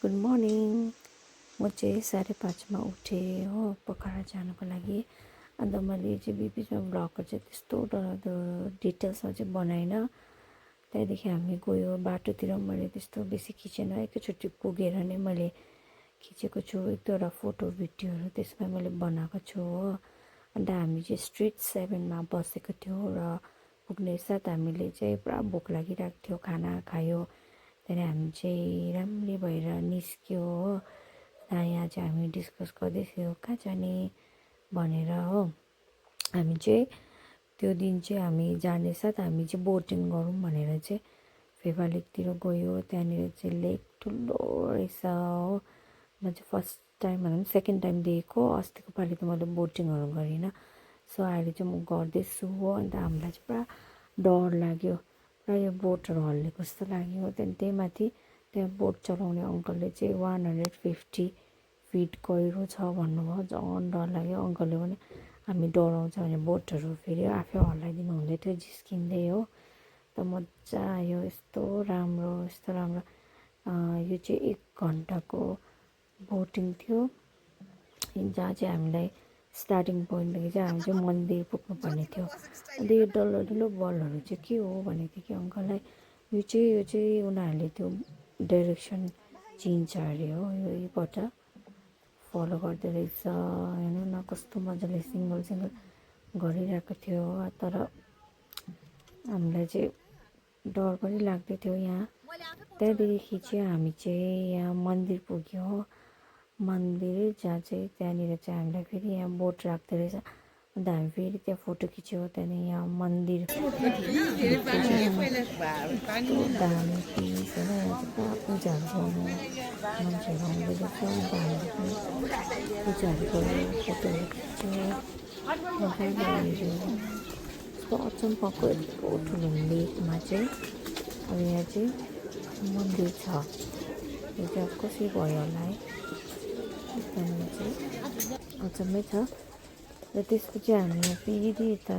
Good morning. म चाहिँ 5:30मा उठेँ हो पोखरा जानको लागि। अन्त मैले चाहिँ बिचमा भ्लगहरू चाहिँ त्यस्तो डरलाग्दो डिटेल्समा चाहिँ बनाइनँ। त्यहाँदेखि हामी गयो बाटोतिर, मैले त्यस्तो बेसी खिचेन, एकैचोटि पुगेर नै मैले खिचेको छु। एक दुईवटा फोटो भिडियोहरू त्यसमा मैले बनाएको छु हो। अन्त हामी चाहिँ स्ट्रिट 7मा बसेको थियौँ र पुग्ने साथ हामीले चाहिँ पुरा भोक लागिरहेको थियो, खाना खायो। त्यहाँदेखि हामी चाहिँ राम्ररी भएर निस्क्यो हो। यहाँ चाहिँ हामी डिस्कस गर्दै थियौँ कहाँ जाने भनेर हो। हामी चाहिँ त्यो दिन चाहिँ हामी जाने साथ हामी चाहिँ बोटिङ गरौँ भनेर चाहिँ फेवा लेकतिर गयो। त्यहाँनिर चाहिँ लेक ठुलो रहेछ हो। म चाहिँ फर्स्ट टाइम भनौँ सेकेन्ड टाइम देखेको। अस्तिको पालि त मैले बोटिङहरू गरिनँ, सो अहिले चाहिँ म गर्दैछु हो। अन्त हामीलाई चाहिँ पुरा डर लाग्यो, पुरा यो बोटहरू हल्लेको जस्तो लाग्यो। त्यहाँदेखि त्यही माथि त्यहाँ बोट चलाउने अङ्कलले चाहिँ 150 फिट गहिरो छ भन्नुभयो। झन् डर लाग्यो। अङ्कलले पनि हामी डराउँछ भने बोटहरू फेरि आफै हल्लाइदिनु हुँदै थियो जिस्किँदै हो। त मजा आयो, यस्तो राम्रो यस्तो राम्रो। यो चाहिँ 1 घन्टाको बोटिङ थियो, जहाँ चाहिँ हामीलाई स्टार्टिङ पोइन्टदेखि चाहिँ हामी चाहिँ मन्दिर पुग्नुपर्ने थियो। अन्त यो डल्लो बलहरू चाहिँ के हो भनेको थियो कि अङ्कललाई। यो चाहिँ उनीहरूले त्यो डाइरेक्सन चिन्छ अरे हो, यहीबाट फलो गर्दै रहेछ। हेर्नु न कस्तो मजाले सिङ्गल गरिरहेको थियो। तर हामीलाई चाहिँ डर पनि लाग्दै थियो यहाँ। त्यहाँदेखि चाहिँ हामी चाहिँ यहाँ मन्दिर पुग्यो, मन्दिर जहाँ चाहिँ त्यहाँनिर चाहिँ हामीलाई फेरि यहाँ बोट राख्दो रहेछ। अन्त हामी फेरि त्यहाँ फोटो खिच्यौँ। त्यहाँदेखि यहाँ मन्दिर दामी पिस होइन। यहाँ चाहिँ पुरा पूजाहरू गर्नु मान्छेहरू आउँदै रहेछ। अन्त हामीले पनि पूजाहरू गऱ्यो, फोटोहरू खिच्यौँ, मजाले हेऱ्यौँ। यस्तो अचम्मको यत्रो ठुलो लेकमा चाहिँ अब यहाँ चाहिँ मन्दिर छ। यो चाहिँ अब कसरी भयो होला है, त्यहाँनिर चाहिँ अचम्मै छ। र त्यसपछि हामी फेरि यता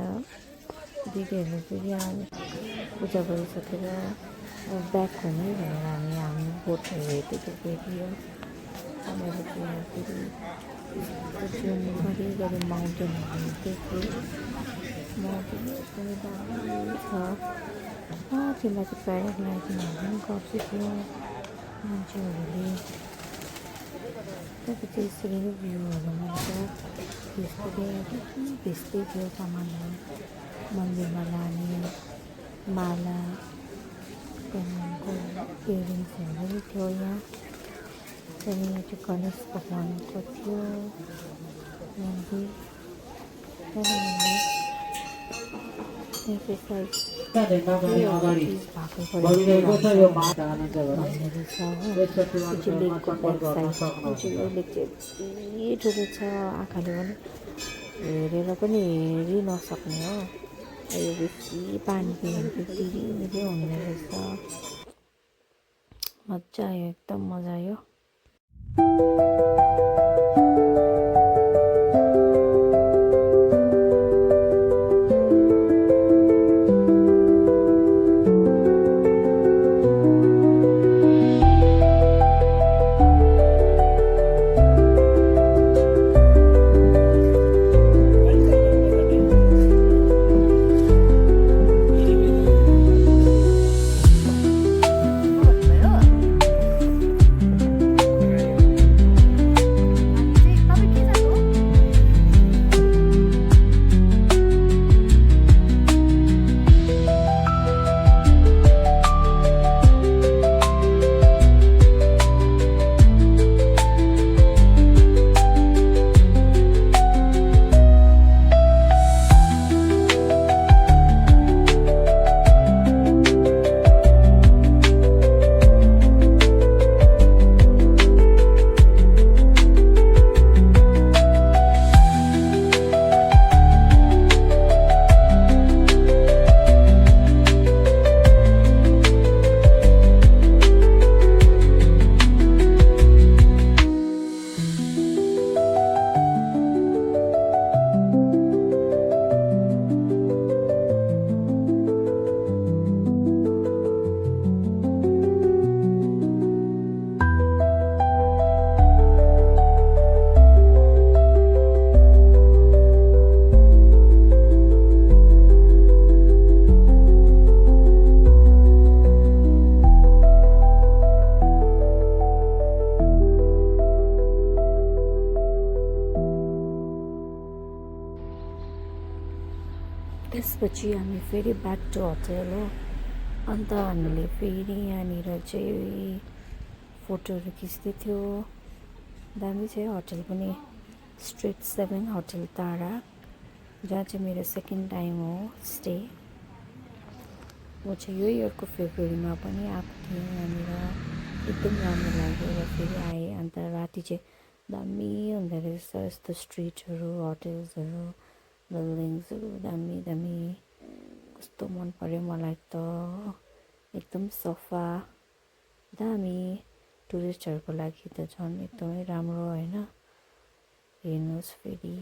दिदीहरूले फेरि पूजा गरिसकेर ब्याक हुने भनेर हामी बोटहरू हेर्दै थियो फेरि हो। मैले चाहिँ यहाँ फेरि जुम गरी माउन्टेनहरू हेर्दै थिएँ। माउन्टेन एकदमै दामी छ। त्यसलाई चाहिँ प्याराग्लाइडिङहरू पनि गर्दै थियो मान्छेहरूले। त्यहाँपछि यसरी नै भ्यूहरू मान्छ भेच्दै थियो सामानहरू, मन्दिरमा लाने माला, त्यहाँदेखिको इयरिङ्सहरू पनि थियो यहाँ। त्यहाँनिर चाहिँ गणेश भगवानको थियो मन्दिर। त्यहाँदेखि ठुलो छ, आँखाले पनि हेरेर पनि हेरि नसक्ने हो। यो बेसी पानी पिएर तिरिमिरी हुँदो रहेछ। मजा आयो, एकदम मजा आयो। त्यसपछि हामी फेरि ब्याक टु होटल हो। अन्त हामीले फेरि यहाँनिर चाहिँ फोटोहरू खिच्दै थियो। दामी छ होटल पनि, स्ट्रिट 7 होटल तारा, जहाँ चाहिँ मेरो सेकेन्ड टाइम हो स्टे। म चाहिँ यो इयरको फेब्रुअरीमा पनि आएको थिएँ यहाँनिर, एकदम राम्रो लाग्यो र फेरि आएँ। अन्त राति चाहिँ दामी हुँदो रहेछ यस्तो स्ट्रिटहरू, होटल्सहरू, बिल्डिङ्सहरू, दामी दामी। कस्तो मन पर्यो मलाई त, एकदम सफा, दामी। टुरिस्टहरूको लागि त झन् एकदमै राम्रो होइन। हेर्नुहोस् फेरि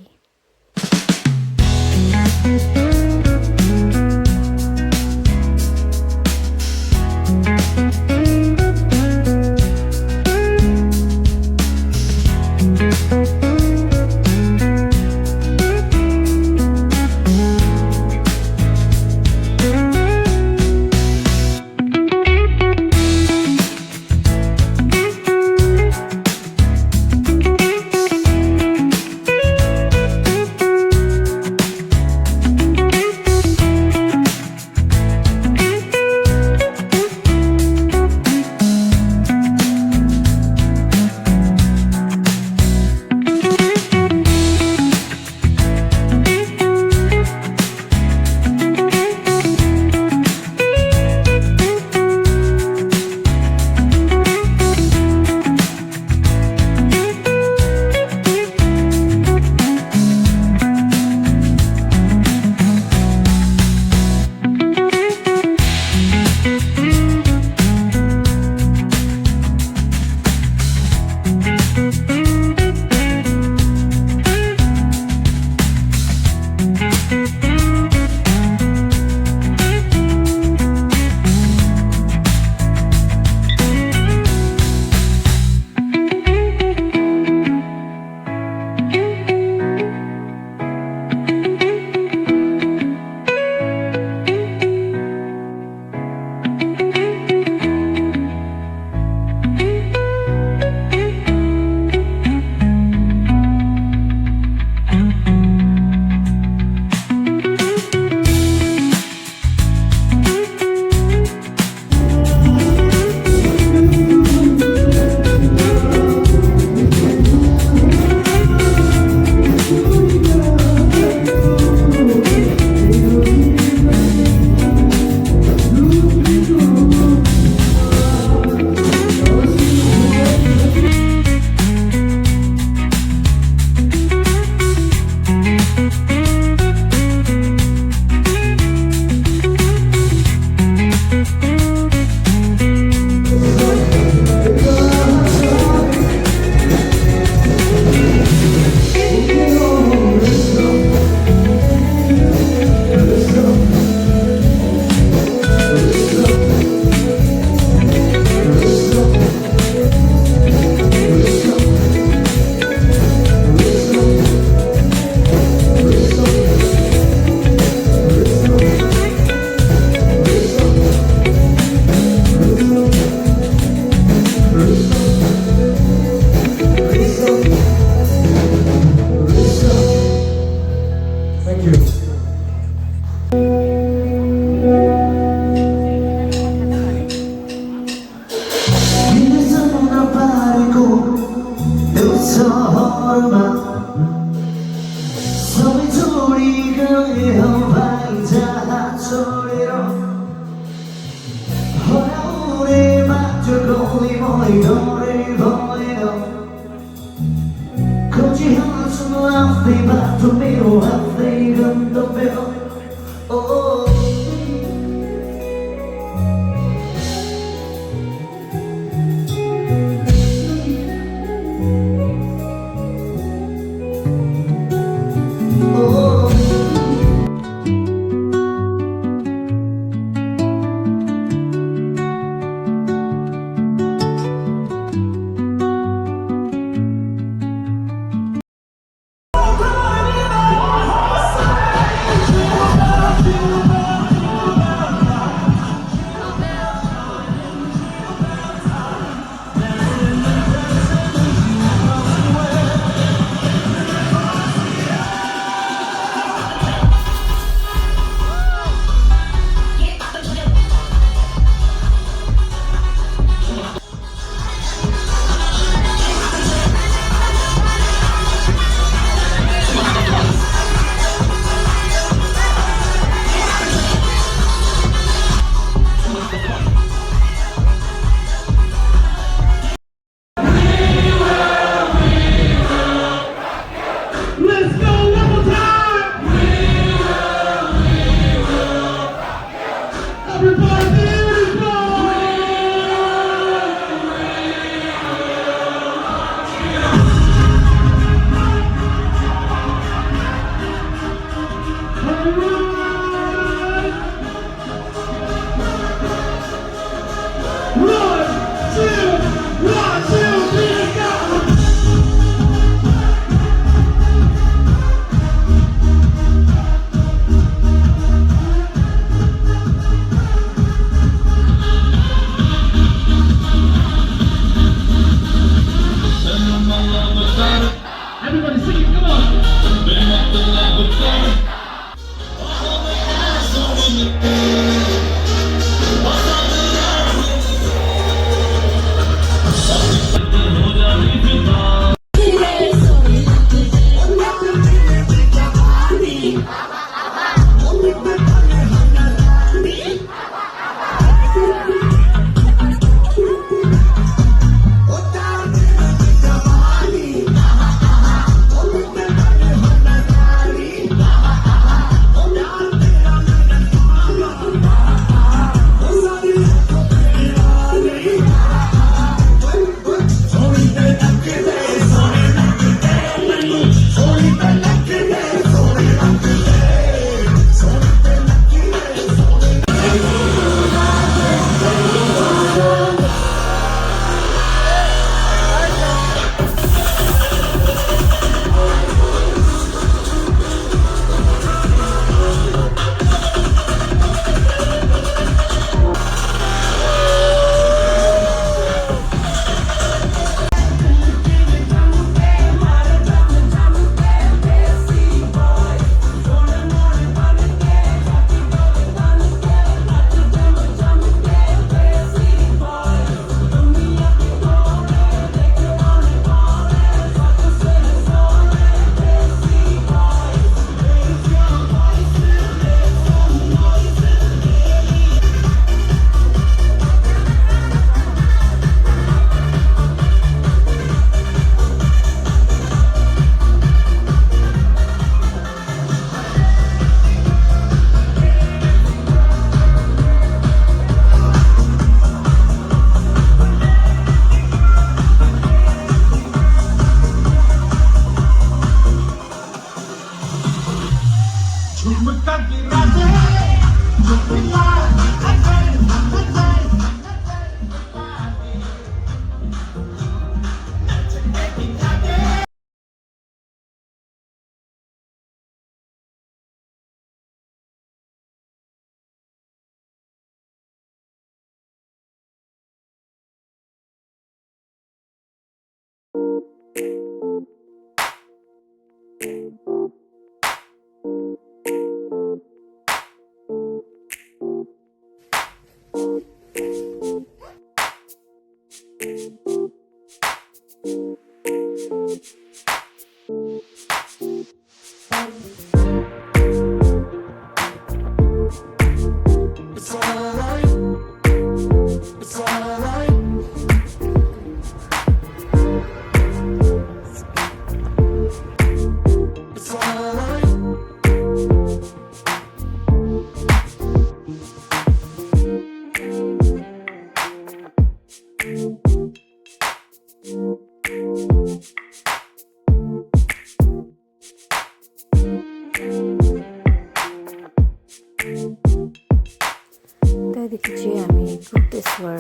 त्यहाँदेखि चाहिँ हामी गुप्तेश्वर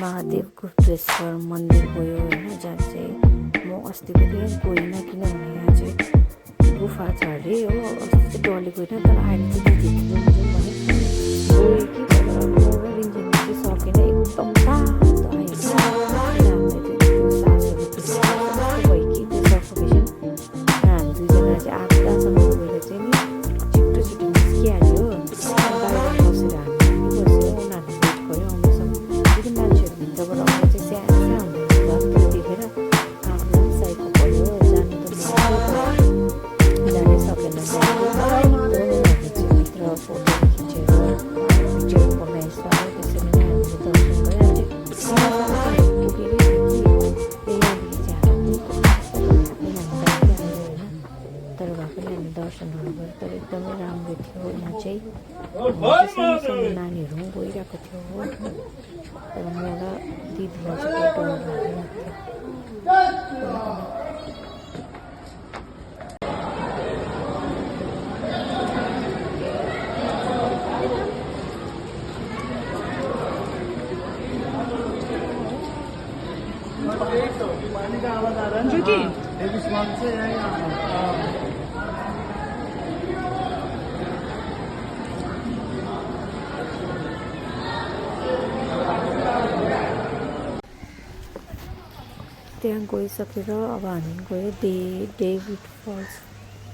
महादेव गुप्तेश्वर मन्दिर गयो होइन, जहाँ चाहिँ म अस्ति पनि गइनँ किनभने यहाँ चाहिँ गुफा छ अरे हो। अस्ति चाहिँ डल्ले गइनँ, तर अहिले चाहिँ दिदी जाउँ भने गयो कि तर म र रिन्जेन चाहिँ सकेन। एकदम तातो आयो त्यो सासहरू भयो कि त्यो सफोकेसन। हामी दुईजना चाहिँ आधासम्म गएर चाहिँ नि छिटो छिटो निस्किहाल्यो। बाहिर बसेर हामी बस्यो, उनीहरू वेट गऱ्यो आउनेसम्म। फेरि मान्छेहरू भित्रबाट आउने चाहिँ सानो हुँदैन देखेर आफूलाई साइको पऱ्यो। जानु त जानै सकेन। भित्र फोटो खिचेर भिडियो बनाएछ। त्यसरी नै हामीले दर्शन गरिहाल्यो। तर भए पनि हामी दर्शनहरू गऱ्यौँ। तर एकदमै राम्रो थियो। यहाँ चाहिँ सानो नानीहरू पनि गइरहेको थियो हो। तर म र दिदीलाई चाहिँ डर लागिरहेको थियो। त्यहाँ गइसकेर अब हामी गयो डेभिड फल्स।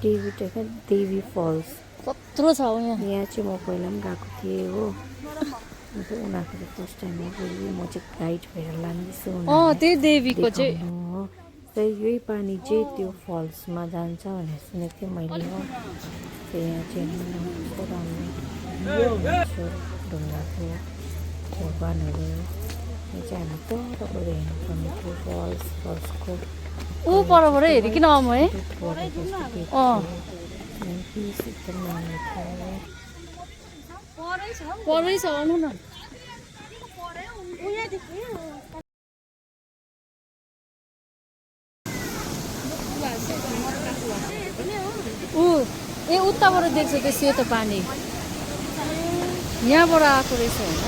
डेभिड होइन देवी फल्स कत्रो छ यहाँ। यहाँ चाहिँ म पहिला पनि गएको थिएँ हो। अन्त उनीहरूको चाहिँ फर्स्ट टाइम हो। फेरि म चाहिँ गाइड भएर लाँदैछु। त्यही देवीको चाहिँ हो र यही पानी चाहिँ त्यो फल्समा जान्छ भनेर सुनेको थिएँ मैले हो। त्यही यहाँ चाहिँ कस्तो राम्रो ढुङ्गाको भगवानहरू। यो चाहिँ हामी तलबाट हेर्नुपर्ने थियो फल्सको ऊ परबाट हेरिकन आउँ है। पिस एकदम राम्रो थियो। परै छ आउनु न। ए उताबाट देख्छ त्यो सेतो पानी यहाँबाट आएको रहेछ होइन।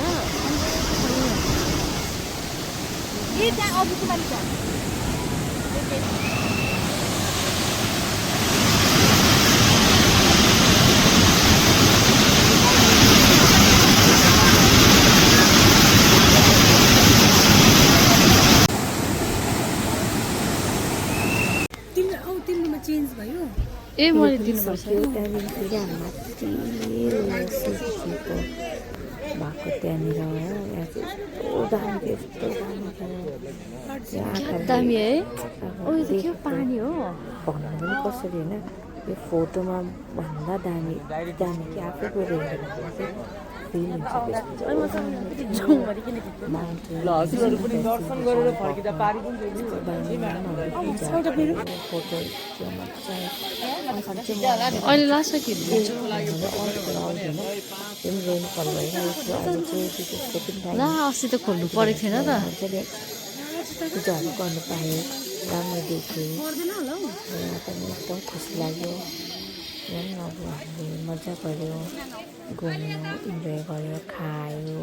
चेन्ज भयो। ए मैले दिनुपर्छ। त्यहाँदेखि फेरि हामी माथि भएको त्यहाँनिर हो। यहाँ चाहिँ यस्तो दामी थियो, यस्तो दामी दामी है। के पानी हो भन्नु पनि कसरी होइन। यो फोटोमा भन्दा दामी दामी कि आफै गएर हेरेर चाहिँ फिल हुन्छ। अहिले लास्ट कि ला अस्ति त खोल्नु परेको थिएन त। पूजाहरू गर्नु पाएँ, राम्रो देखेँ, पनि एकदम खुसी लाग्यो। अब हामीले मजा गऱ्यो, घुम्यो, इन्जोय गऱ्यो, खायो,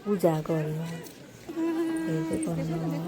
पूजा गऱ्यो, हेर्दै गर्नु।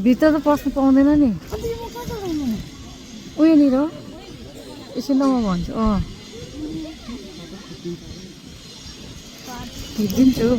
भित्र त पस्नु पाउँदैन नि उयोनिर एकछिन त म भन्छु हिँडिदिन्छु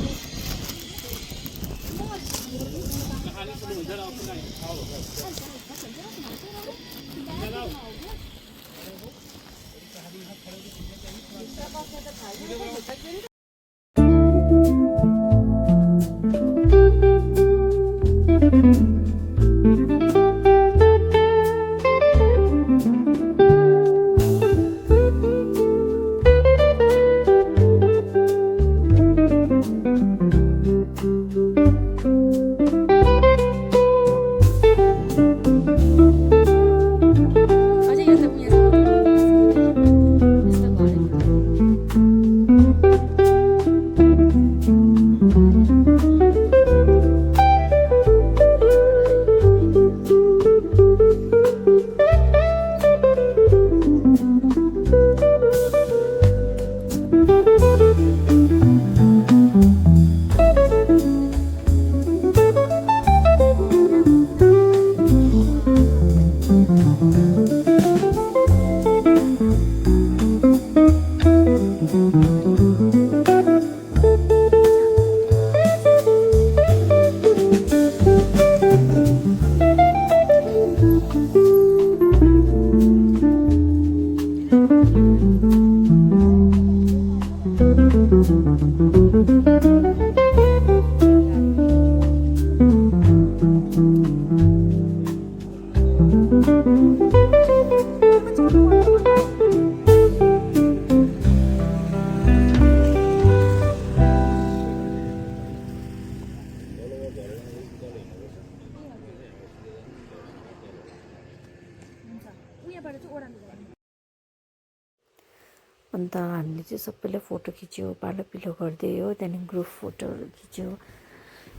अन्त हामीले चाहिँ सबैले फोटो खिच्यो पालो पिलो गर्दै हो त्यहाँदेखि ग्रुप फोटोहरू खिच्यो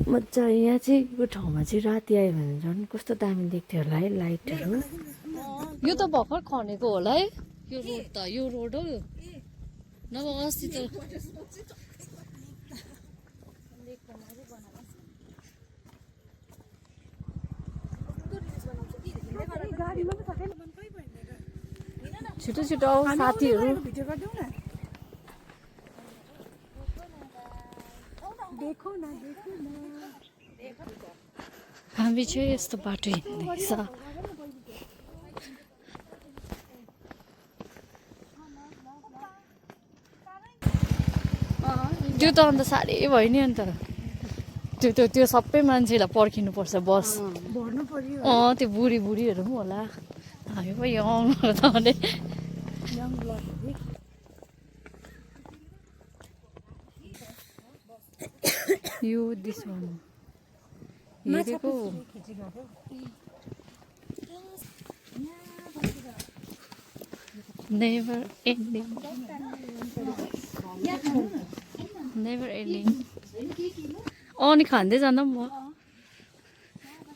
मजा यहाँ चाहिँ यो ठाउँमा चाहिँ राति आयो भने झन् कस्तो दामी देख्थ्यो होला है लाइटहरू यो त भर्खर खनेको होला है यो रोड त यो रोड हो नभए अस्ति त छिटो छिटो आऊ साथीहरू हामी चाहिँ यस्तो बाटो हिँड्दैछ त्यो त अन्त साह्रै भयो नि अन्त त्यो सबै मान्छेलाई पर्खिनुपर्छ बस त्यो बुढी बुढीहरू पनि होला हामी पो यङ त भने यो दिस वान हेरेको नेभर एन्डिङ नेभर एन्डिङ अनि खाँदै जाँदा पनि म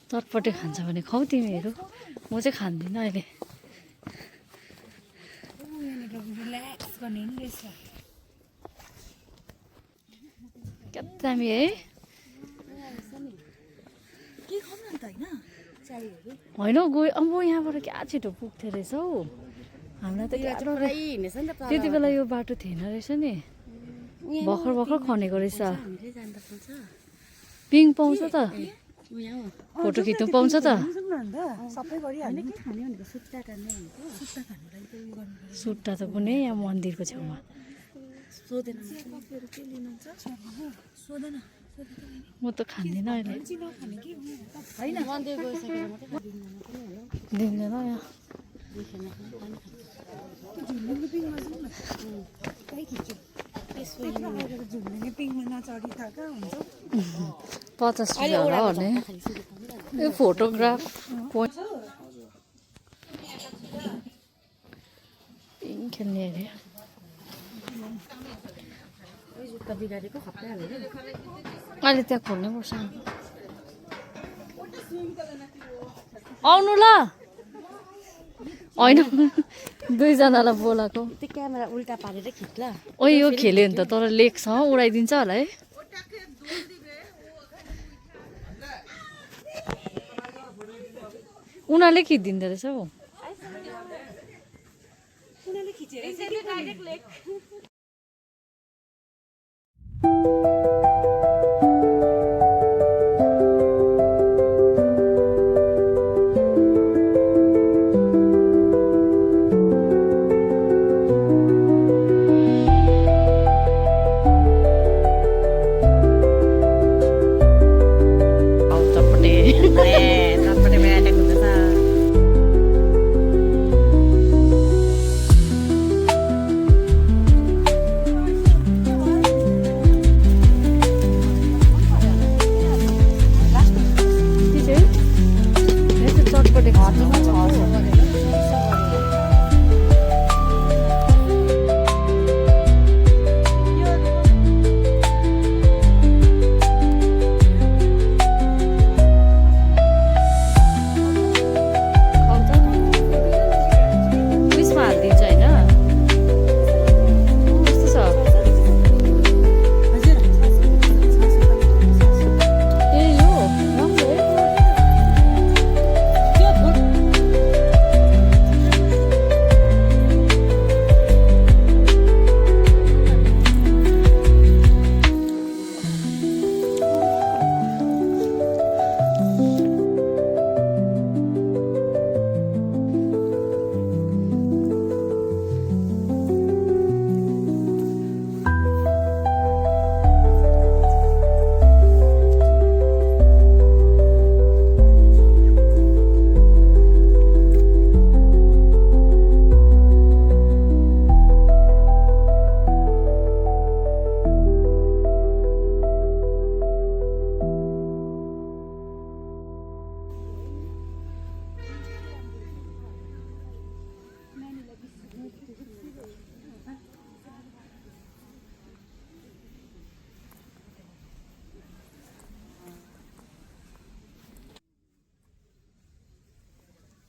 चटपटे खान्छ भने खाऊ तिमीहरू म चाहिँ खाँदिनँ अहिले क्या दामी है होइन गयो अब यहाँबाट क्या छिटो पुग्थ्यो रहेछ हौ हामीलाई त त्यति बेला यो बाटो थिएन रहेछ नि भर्खर भर्खर खनेको रहेछ पिङ पाउँछ त फोटो खिच्नु पाउँछ त सबै गरिहाल्ने सुट्टा त कुनै यहाँ मन्दिरको छेउमा म त खाँदिनँ अहिले दिँदैन यहाँ झुल्ने पिङमा नचढी था कहाँ हुन्छ 50 रुपियाँ होला भने यो फोटोग्राफ पोइन्ट पिङ खेल्ने अरे अहिले त्यहाँ खोल्नै पर्छ आउनु ल होइन दुईजनालाई बोलाएको त्यो क्यामेरा उल्टा पारेर खिच्ला ओ यो खेल्यो नि त तर लेकसँग उडाइदिन्छ होला है उनीहरूले खिचिदिँदो रहेछ हौ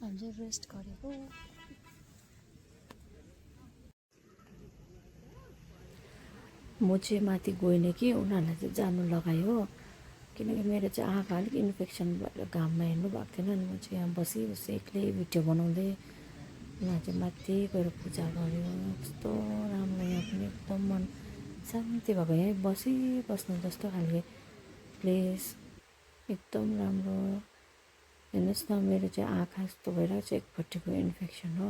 हामीले रेस्ट गरेको म चाहिँ माथि गइनँ कि उनीहरूलाई चाहिँ जानु लगायो किनकि मेरो चाहिँ आँखा अलिक इन्फेक्सन भएर घाममा हेर्नु भएको थिएन अनि म चाहिँ यहाँ बसी एक्लै भिडियो बनाउँदै उनीहरू चाहिँ माथि गएर पूजा गर्यो कस्तो राम्रो यहाँ पनि एकदम मन शान्ति भएको यहीँ बसिबस्नु जस्तो खालको प्लेस एकदम राम्रो हेर्नुहोस् न मेरो चाहिँ आँखा यस्तो भएर चाहिँ एकपट्टिको इन्फेक्सन हो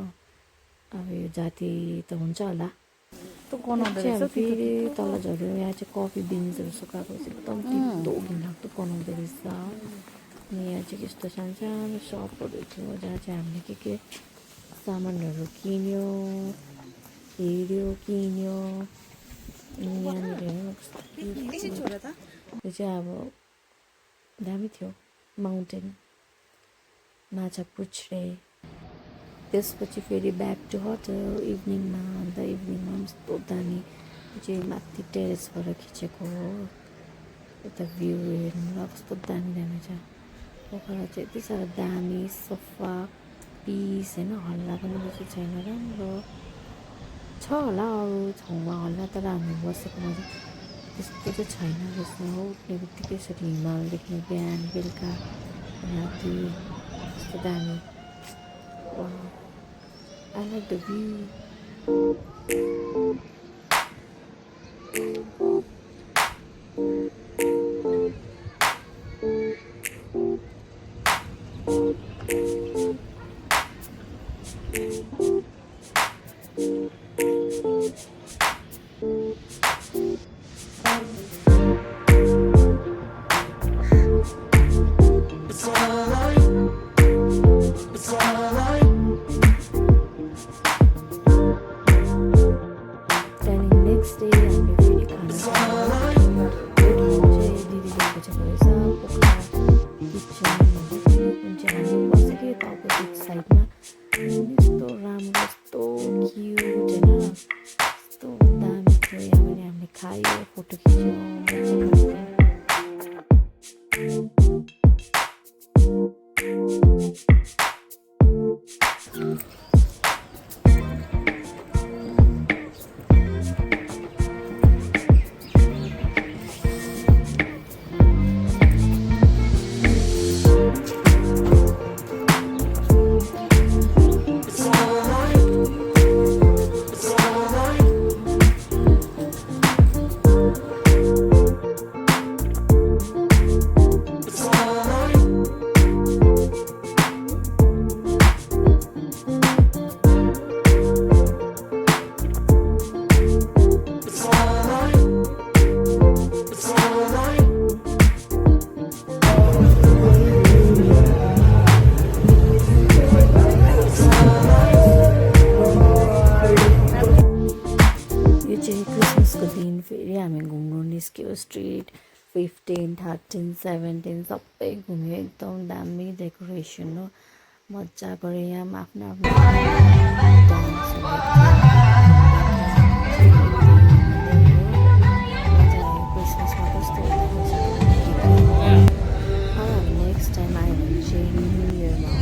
अब यो जाति त हुन्छ होला फेरि तल झऱ्यो यहाँ चाहिँ कफी बिन्सहरू सुकाएको एकदम तितो घिनलाग्दो बनाउँदो रहेछ अनि यहाँ चाहिँ यस्तो सानो सानो सपहरू थियो जहाँ चाहिँ हामीले के सामानहरू किन्यो हेऱ्यो किन्यो अनि यहाँनिर हेर्नु त्यो चाहिँ अब दामी थियो माउन्टेन माछा पुच्छ्रे त्यसपछि फेरि ब्याक टु होटल इभिनिङमा अन्त इभिनिङमा पनि यस्तो दामी चाहिँ माथि टेरेसबाट खिचेको हो यता भ्यू हेर्नु ल कस्तो दामी दामी छ पोखरा चाहिँ यति साह्रो दामी सफा पिस होइन हल्ला पनि बेसी छैन राम्रो छ होला अरू ठाउँमा हल्ला तर हामी बसेकोमा चाहिँ त्यस्तो चाहिँ छैन जस्तो हो उठ्ने बित्तिकै यसरी हिमाल देख्ने बिहान बेलुका राति कस्तो दामी I like the view. Pokhara kitchen जुन चाहिँ हामी बसेको यता अपोजिट साइडमा यस्तो राम्रो यस्तो क्युट होइन यस्तो दामी थियो यहाँ पनि हामीले खायो फोटो खिच्यौँ निस्क्यो स्ट्रिट 15, 13, 17 सबै घुम्यो एकदम दामी डेकोरेसन हो मजा गऱ्यो यहाँ आफ्नो आफ्नो क्रिसमसमा कस्तो नेक्स्ट टाइम आयो भने चाहिँ न्यु इयरमा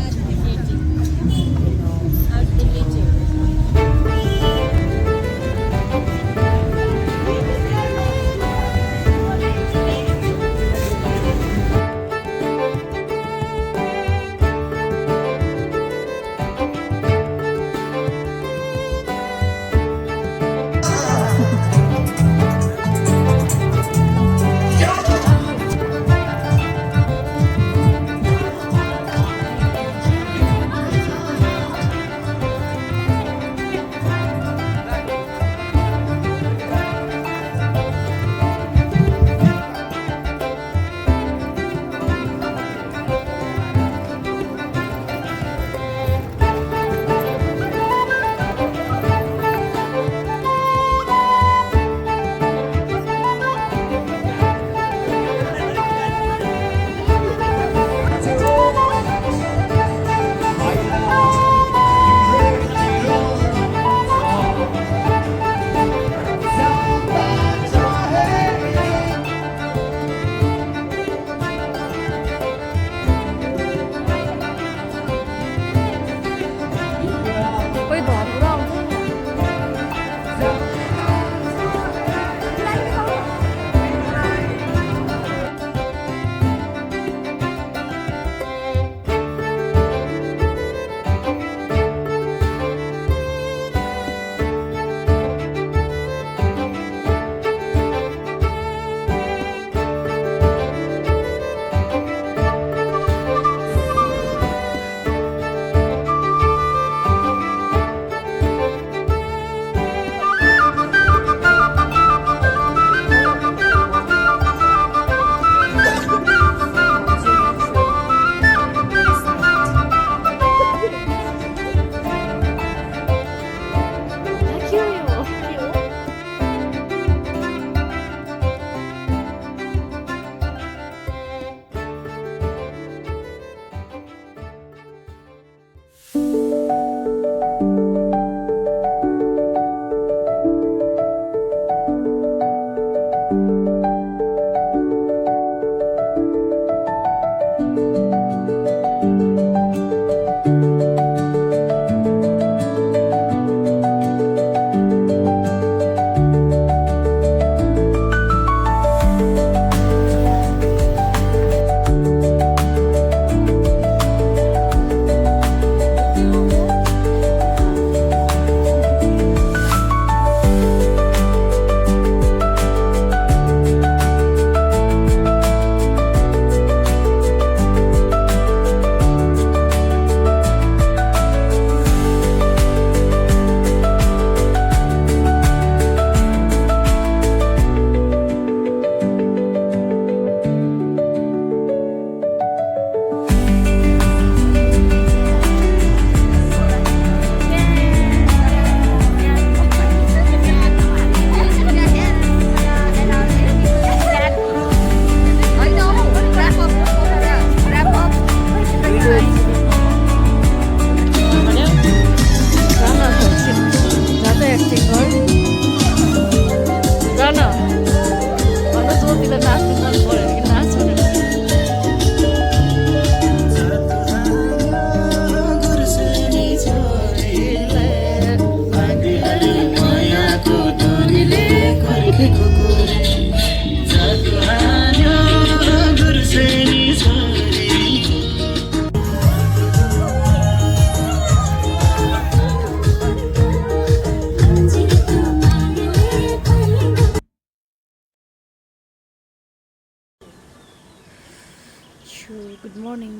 छु गुड मर्निङ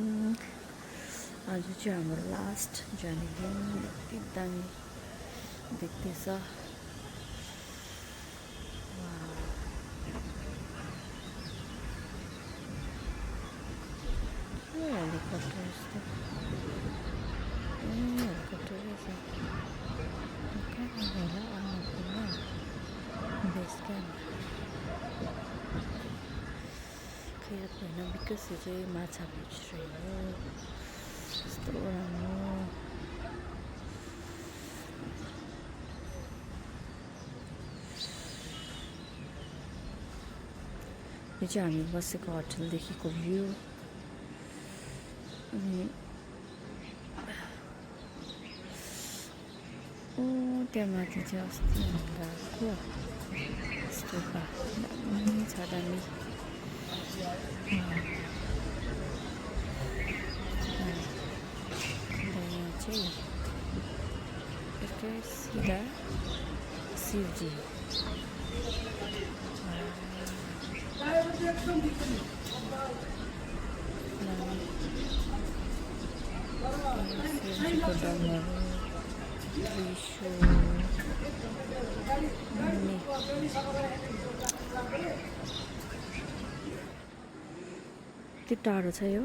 आज चाहिँ हाम्रो लास्ट जाने दिन यति दामी देख्दैछ हेलिकप्टर जस्तो हेलिकप्टर रहेछ कहाँ होला अन्नपूर्ण बेस क्याम्प याद भएन बिकज यो चाहिँ माछा बिच हो यस्तो राम्रो यो चाहिँ हामी बसेको होटलदेखिको भ्यू अनि त्यहाँ माथि चाहिँ अस्ति भन्दाको यस्तो दामी छ दामी यहाँ चाहिँ यस्तै सिधा शिवजी शिवजीको डमहरू त्रिशूल के टाढो छ यो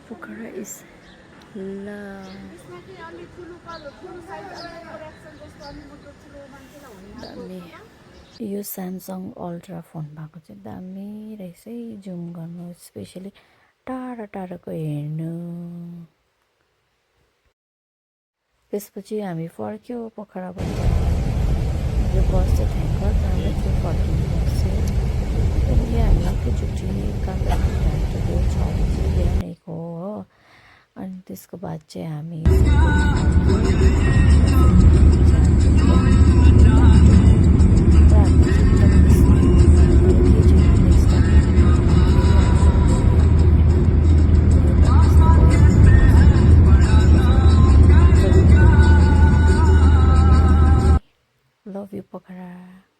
पोखरा इज दामी यो स्यामसङ अल्ट्रा फोन भएको चाहिँ दामी रहेछ है जुम गर्नु स्पेसली टाढा टाढाको हेर्नु त्यसपछि हामी फर्क्यो पोखराबाट यो बस चाहिँ थ्याङ्क गड राम्रो थियो फर्किनु बस चाहिँ त्यहाँदेखि हामी एकैचोटि कामराको 6 बजी बिहानैको हो अनि त्यसको बाद चाहिँ हामी Love you, Pokhara.